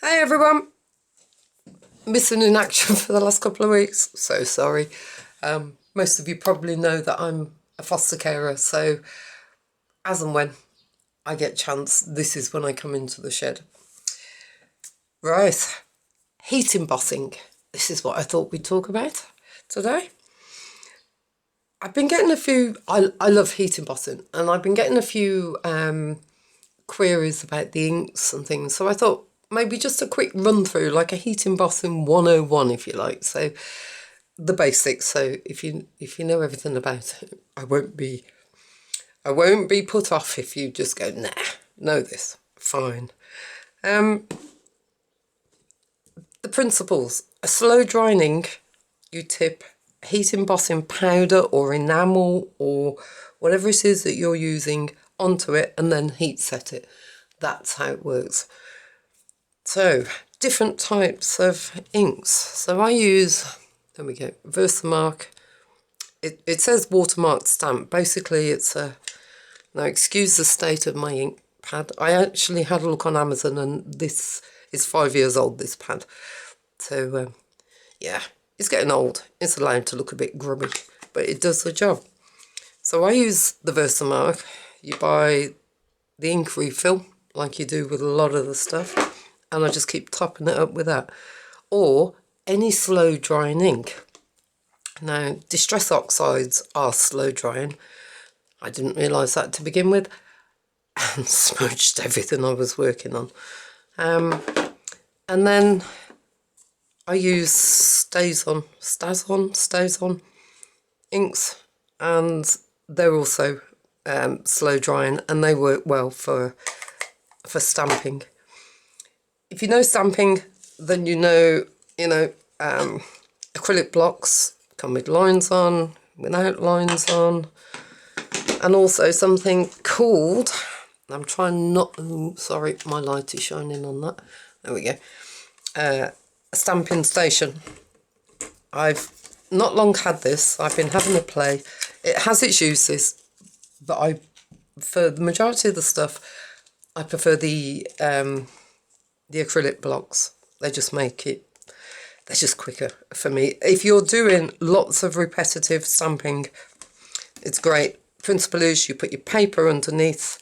Hey everyone, missing in action for the last couple of weeks, so sorry. Most of you probably know that I'm a foster carer, so as and when I get chance, this is when I come into the shed. Right, heat embossing. This is what I thought we'd talk about today. I've been getting a few, I love heat embossing, and I've been getting a few queries about the inks and things, so I thought maybe just a quick run through, like a heat embossing 101 if you like, so the basics. So if you know everything about it, I won't be put off if you just go, nah, know this, fine. The principles: a slow drying ink, you tip heat embossing powder or enamel or whatever it is that you're using onto it and then heat set it. That's how it works. So different types of inks. So I use, there we go, Versamark. It says watermark stamp. Basically it's now excuse the state of my ink pad. I actually had a look on Amazon and this is 5 years old, this pad. So yeah, it's getting old. It's allowed to look a bit grubby, but it does the job. So I use the Versamark. You buy the ink refill like you do with a lot of the stuff, and I just keep topping it up with that. Or any slow drying ink. Now, Distress Oxides are slow drying. I didn't realise that to begin with, and smudged everything I was working on. And then I use Stays-On inks, and they're also slow drying, and they work well for stamping. If you know stamping, then you know acrylic blocks come with lines on, without lines on, and also something called, I'm trying not, sorry, my light is shining on that, there we go, a stamping station. I've not long had this, I've been having a play. It has its uses, but for the majority of the stuff, I prefer the acrylic blocks. They just make it, they're just quicker for me. If you're doing lots of repetitive stamping, it's great. Principle is you put your paper underneath.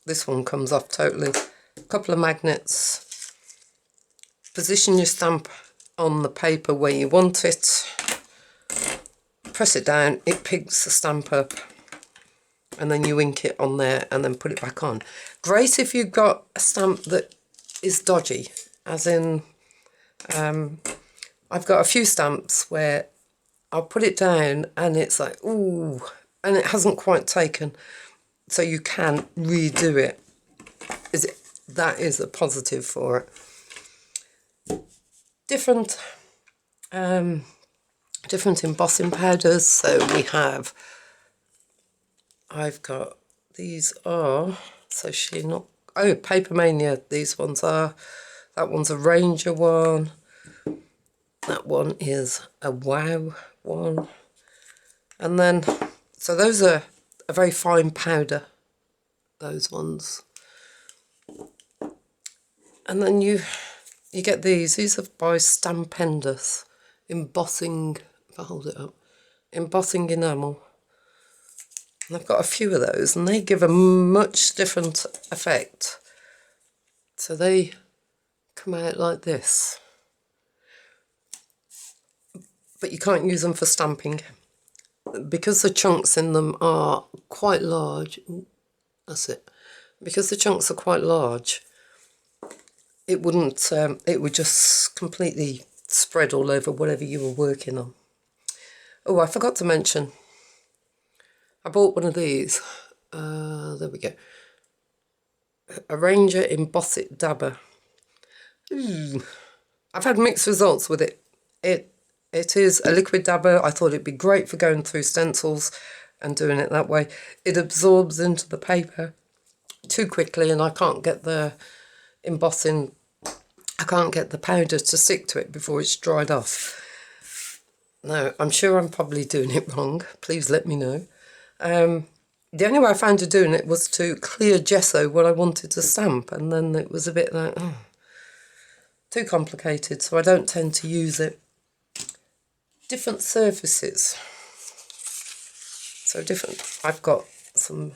This one comes off totally. A couple of magnets. Position your stamp on the paper where you want it. Press it down, it picks the stamp up, and then you ink it on there and then put it back on. Great if you've got a stamp that is dodgy, as in I've got a few stamps where I'll put it down and it's like, ooh, and it hasn't quite taken, so you can redo it. That is a positive for it. Different embossing powders. So we have, I've got, these are, so she not, oh, Paper Mania, these ones are, that one's a Ranger one, that one is a Wow one, and then, so those are a very fine powder, those ones. And then you get these are by Stampendous, embossing, if I hold it up, embossing enamel. And I've got a few of those, and they give a much different effect. So they come out like this. But you can't use them for stamping, because the chunks in them are quite large. That's it. Because the chunks are quite large, it wouldn't, it would just completely spread all over whatever you were working on. Oh, I forgot to mention, I bought one of these. There we go. A Ranger Emboss It Dabber. I've had mixed results with it. It is a liquid dabber. I thought it'd be great for going through stencils and doing it that way. It absorbs into the paper too quickly, and I can't get the embossing, I can't get the powder to stick to it before it's dried off. Now, I'm sure I'm probably doing it wrong. Please let me know. The only way I found of doing it was to clear gesso what I wanted to stamp, and then it was a bit like, oh. too complicated, so I don't tend to use it. Different surfaces. So I've got some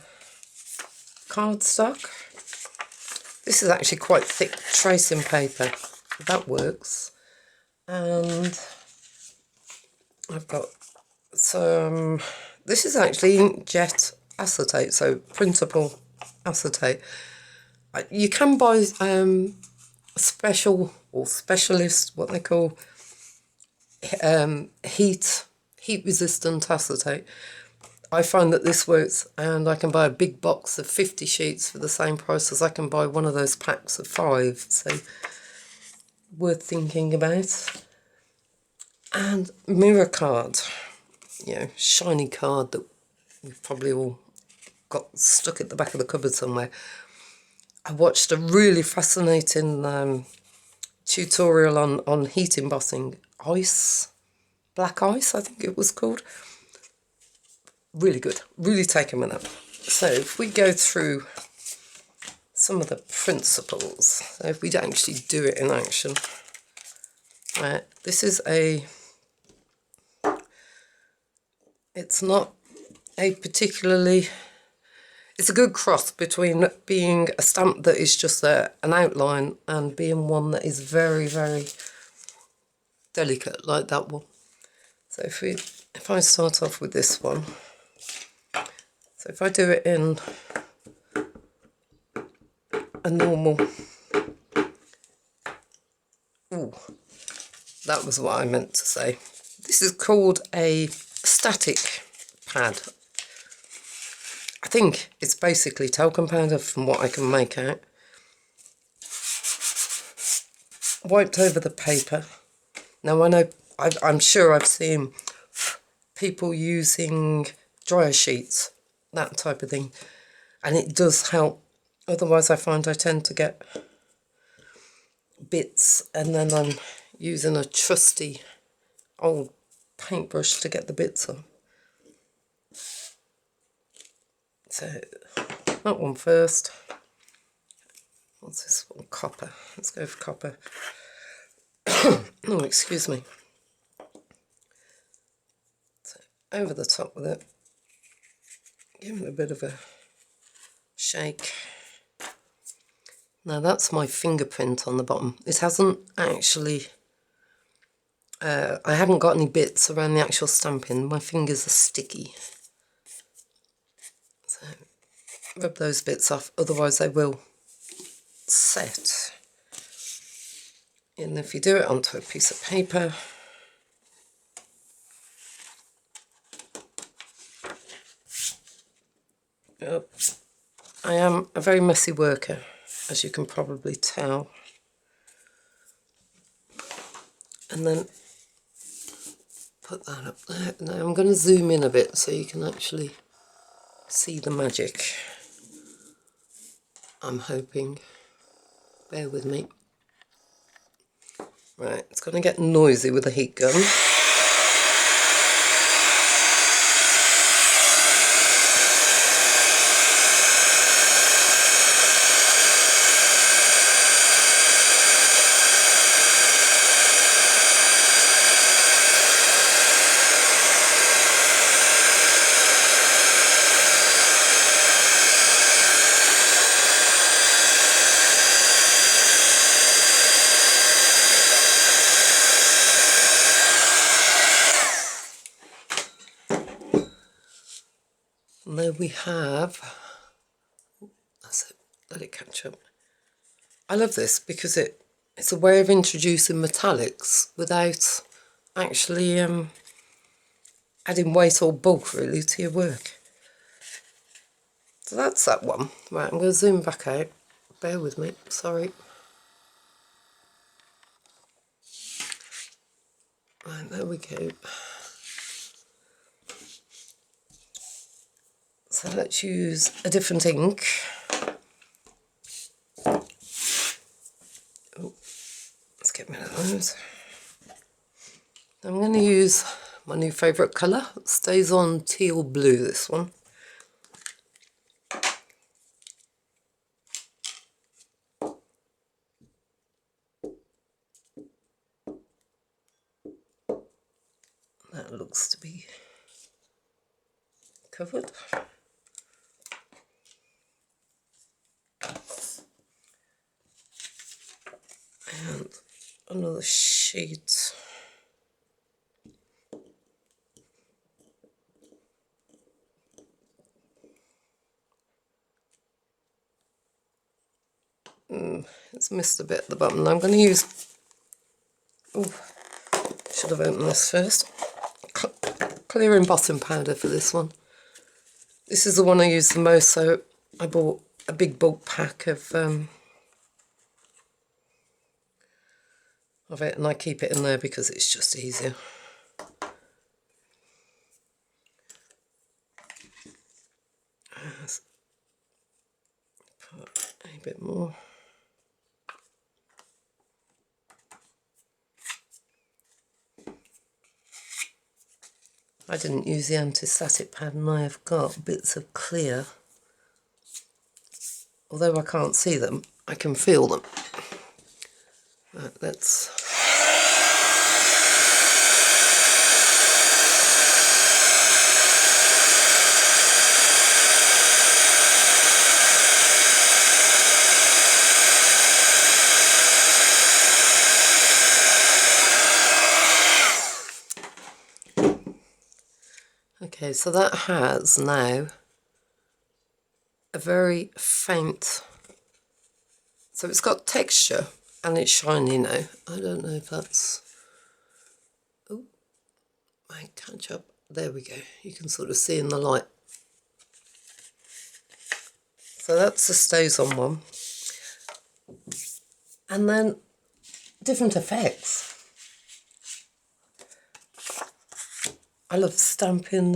cardstock. This is actually quite thick tracing paper. That works. And I've got some, this is actually inkjet acetate, so printable acetate. You can buy special or specialist, what they call heat resistant acetate. I find that this works, and I can buy a big box of 50 sheets for the same price as I can buy one of those packs of 5, so worth thinking about. And mirror card, you know, shiny card that we've probably all got stuck at the back of the cupboard somewhere. I watched a really fascinating tutorial on heat embossing ice, black ice I think it was called. Really good, really taken with that. So if we go through some of the principles, so if we don't actually do it in action, right, this is it's not a particularly, it's a good cross between being a stamp that is just an outline and being one that is very, very delicate, like that one. So if I start off with this one, so if I do it in a normal, ooh, that was what I meant to say. This is called a static pad. I think it's basically talcum powder from what I can make out. Wiped over the paper. Now I know, I'm sure I've seen people using dryer sheets, that type of thing, and it does help. Otherwise I find I tend to get bits, and then I'm using a trusty old paintbrush to get the bits on. So that one first. What's this one? Copper. Let's go for copper. Oh, excuse me. So over the top with it. Give it a bit of a shake. Now that's my fingerprint on the bottom. It hasn't actually, I haven't got any bits around the actual stamping. My fingers are sticky. So rub those bits off, otherwise they will set. And if you do it onto a piece of paper, I am a very messy worker, as you can probably tell. And then put that up there. Now I'm going to zoom in a bit so you can actually see the magic. I'm hoping. Bear with me. Right, it's going to get noisy with a heat gun. And there we have, that's it, let it catch up. I love this because it's a way of introducing metallics without actually adding weight or bulk really to your work. So that's that one. Right, I'm going to zoom back out. Bear with me, sorry. Right, there we go. So let's use a different ink. Oh, let's get rid of those. I'm going to use my new favourite colour. It stays on teal blue, this one. looks to be covered. And another sheet. It's missed a bit at the bottom. I'm going to use... Oh, should have opened this first. Clear embossing powder for this one. This is the one I use the most, so I bought a big bulk pack of it, and I keep it in there because it's just easier. Let's put a bit more. I didn't use the anti-static pad, and I have got bits of clear. Although I can't see them, I can feel them. Right, let's... Okay, so that has now a very faint, so it's got texture and it's shiny now. I don't know if that's, oh, my catch up, there we go, you can sort of see in the light. So that's the stays on one. And then different effects. I love stamping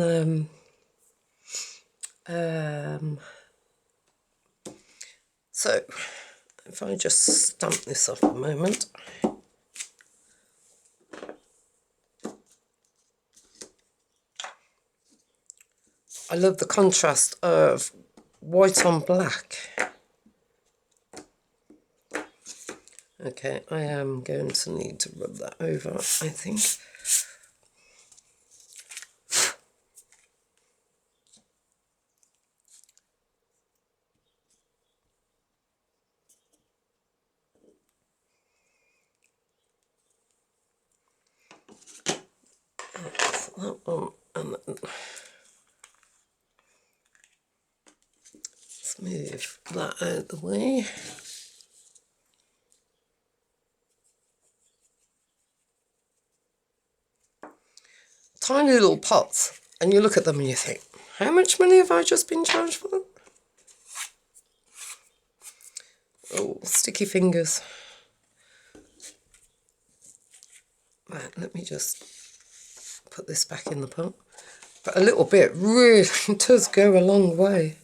so if I just stamp this off a moment. I love the contrast of white on black. Okay, I am going to need to rub that over, I think. That one, and then let's move that out of the way. Tiny little pots, and you look at them and you think, how much money have I just been charged for them? Oh, sticky fingers. Right, let me just put this back in the pot. But a little bit really does go a long way.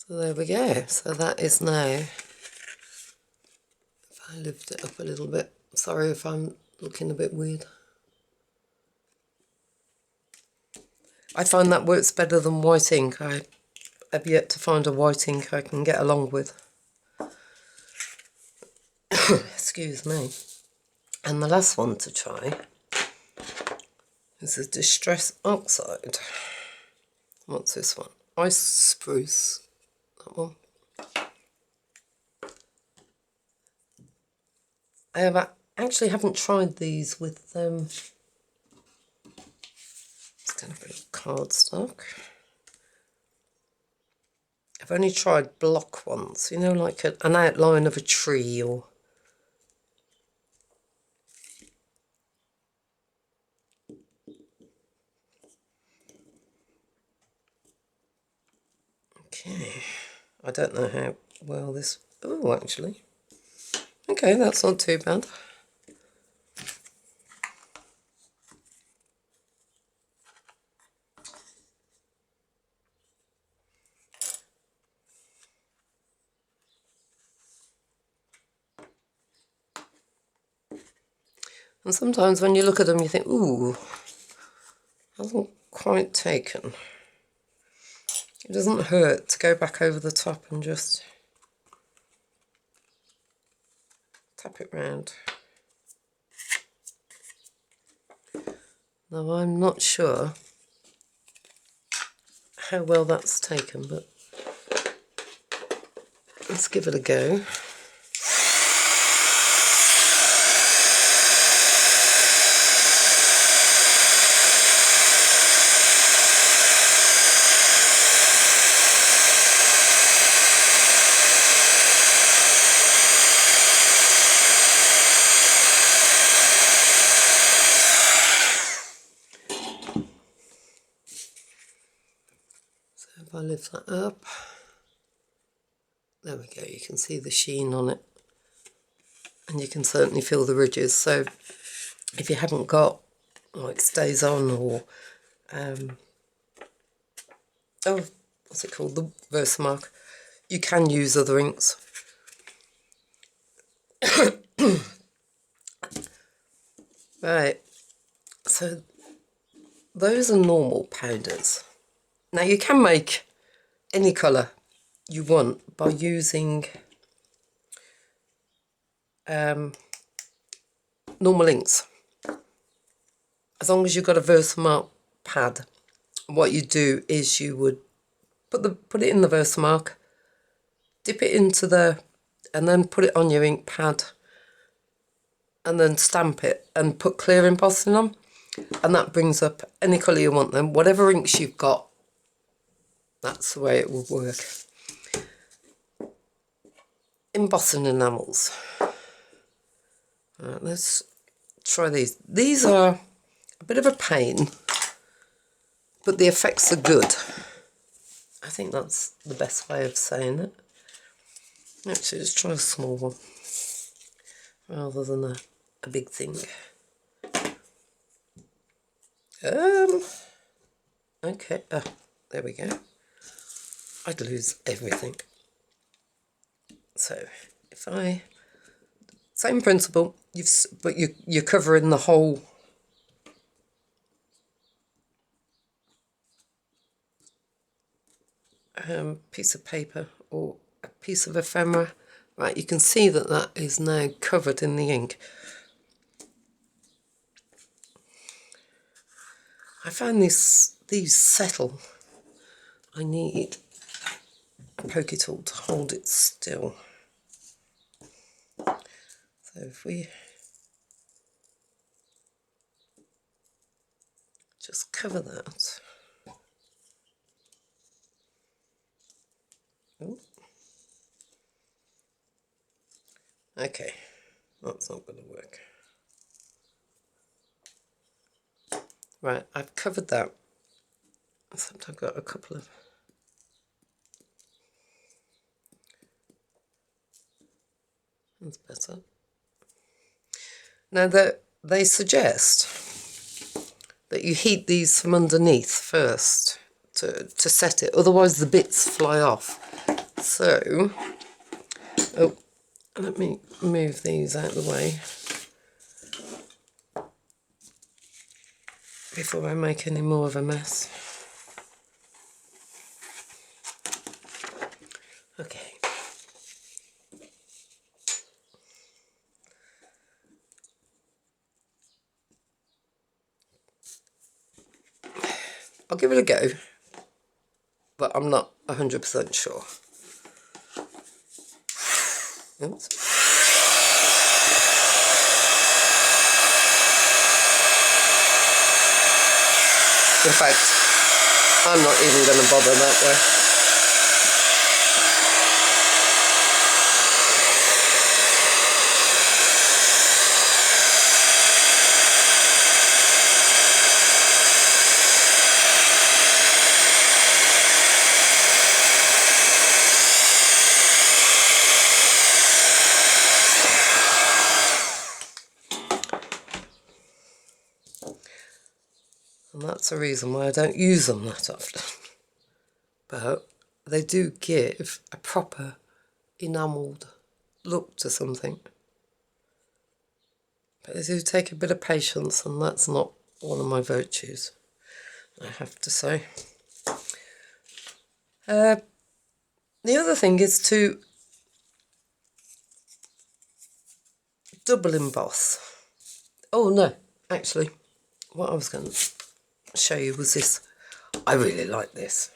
So there we go. So that is now, if I lift it up a little bit, sorry if I'm looking a bit weird. I find that works better than white ink. I have yet to find a white ink I can get along with. Excuse me. And the last one to try is a Distress Oxide. What's this one? Ice Spruce. That one. Actually haven't tried these with it's kind of a cardstock. I've only tried block ones, you know, like an outline of a tree or... Okay, I don't know how well this... Oh, actually. Okay, that's not too bad. And sometimes when you look at them you think, ooh, hasn't quite taken. It doesn't hurt to go back over the top and just tap it round. Now I'm not sure how well that's taken, but let's give it a go. So if I lift that up, there we go, you can see the sheen on it. And you can certainly feel the ridges. So if you haven't got like Stays On or oh, what's it called, the Versamark, you can use other inks. Right, so those are normal powders. Now you can make any colour you want by using normal inks. As long as you've got a Versamark pad, what you do is you would put it in the Versamark, dip it into and then put it on your ink pad, and then stamp it and put clear embossing on, and that brings up any colour you want. Then whatever inks you've got, that's the way it will work. Embossing enamels. Right, let's try these. These are a bit of a pain, but the effects are good. I think that's the best way of saying it. Actually, let's try a small one rather than a big thing. Okay, there we go. I'd lose everything. So if same principle, but you're covering the whole piece of paper or a piece of ephemera. Right, you can see that that is now covered in the ink. I find these settle. I need a pokey tool to hold it still. So if we just cover that. Ooh. Okay, that's not going to work. Right, I've covered that. Except I've got a couple of... That's better. Now they suggest that you heat these from underneath first to set it, otherwise the bits fly off. So, oh, let me move these out of the way before I make any more of a mess. Okay. I'll give it a go, but I'm not 100% sure. Oops. In fact, I'm not even going to bother that way. And that's the reason why I don't use them that often. But they do give a proper enamelled look to something. But they do take a bit of patience, and that's not one of my virtues, I have to say. The other thing is to double emboss. Oh no, actually, what I was going to show you was this. I really like this.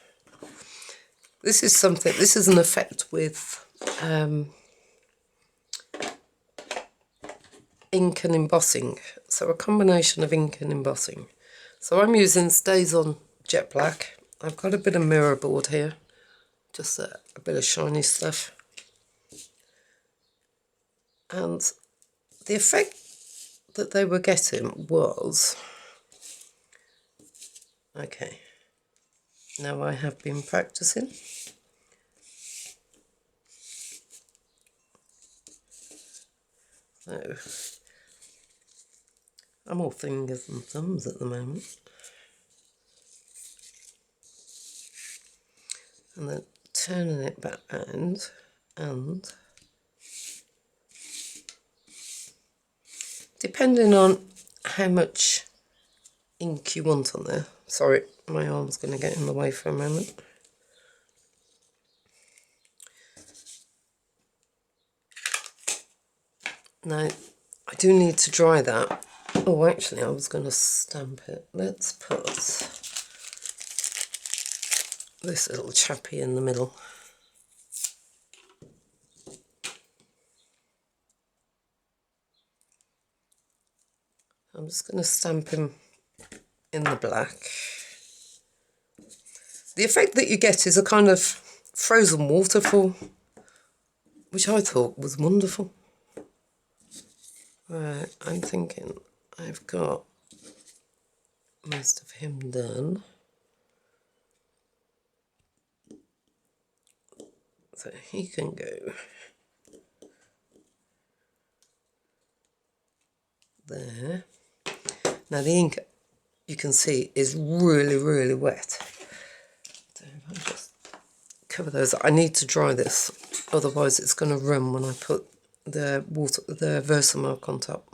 This is something, this is an effect with ink and embossing. So a combination of ink and embossing. So I'm using StazOn Jet Black. I've got a bit of mirror board here, just a bit of shiny stuff. And the effect that they were getting was, okay, now I have been practicing. So I'm all fingers and thumbs at the moment. And then turning it back round, and depending on how much ink you want on there. Sorry, my arm's going to get in the way for a moment. Now, I do need to dry that. Oh, actually, I was going to stamp it. Let's put this little chappy in the middle. I'm just going to stamp him in the black. The effect that you get is a kind of frozen waterfall, which I thought was wonderful. Right, I'm thinking I've got most of him done. So he can go there. Now the ink, you can see, is really, really wet. So if I just cover those, I need to dry this, otherwise it's going to run when I put the Versamark on top.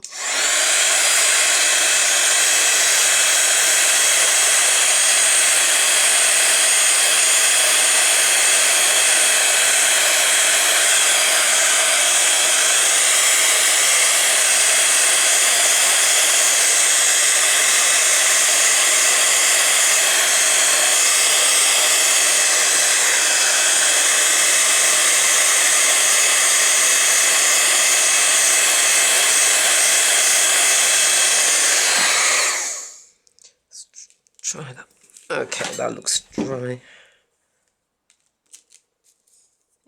Try that. Okay, that looks dry.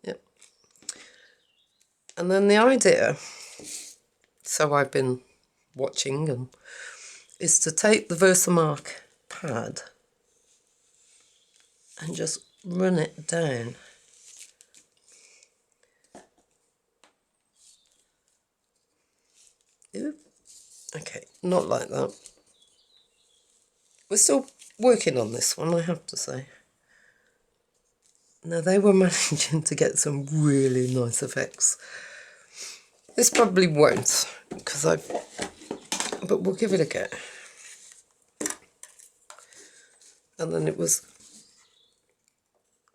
Yep. And then the idea, so I've been watching, and is to take the Versamark pad and just run it down. Ooh. Okay, not like that. We're still working on this one, I have to say. Now, they were managing to get some really nice effects. This probably won't, but we'll give it a go. And then it was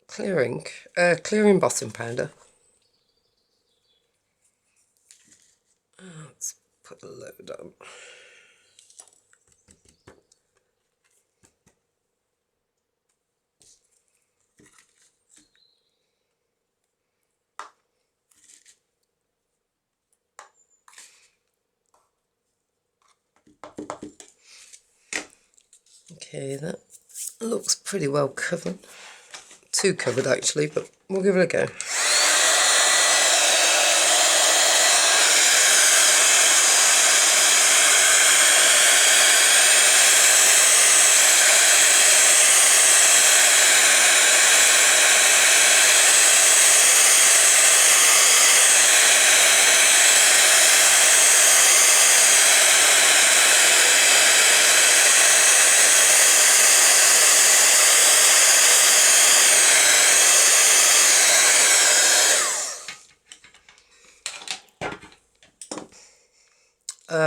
clear embossing powder. Let's put a load on. Okay, that looks pretty well covered. Too covered actually, but we'll give it a go.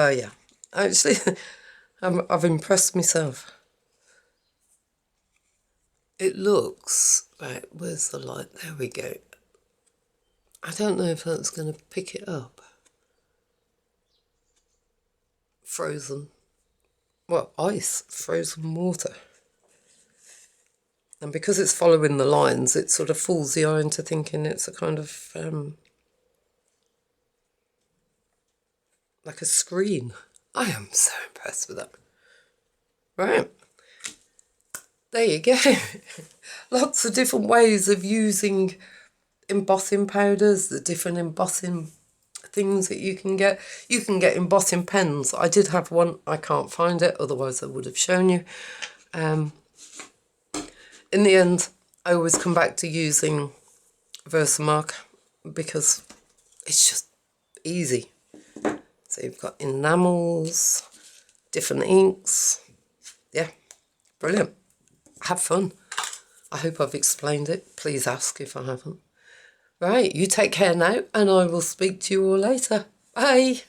Yeah. Actually, I've impressed myself. It looks... Right, where's the light? There we go. I don't know if that's going to pick it up. Frozen. Well, ice. Frozen water. And because it's following the lines, it sort of fools the eye into thinking it's a kind of... like a screen. I am so impressed with that. Right. There you go. Lots of different ways of using embossing powders, the different embossing things that you can get. You can get embossing pens. I did have one. I can't find it, otherwise I would have shown you. In the end, I always come back to using Versamark because it's just easy. So you've got enamels, different inks. Yeah, brilliant. Have fun. I hope I've explained it. Please ask if I haven't. Right, you take care now, and I will speak to you all later. Bye.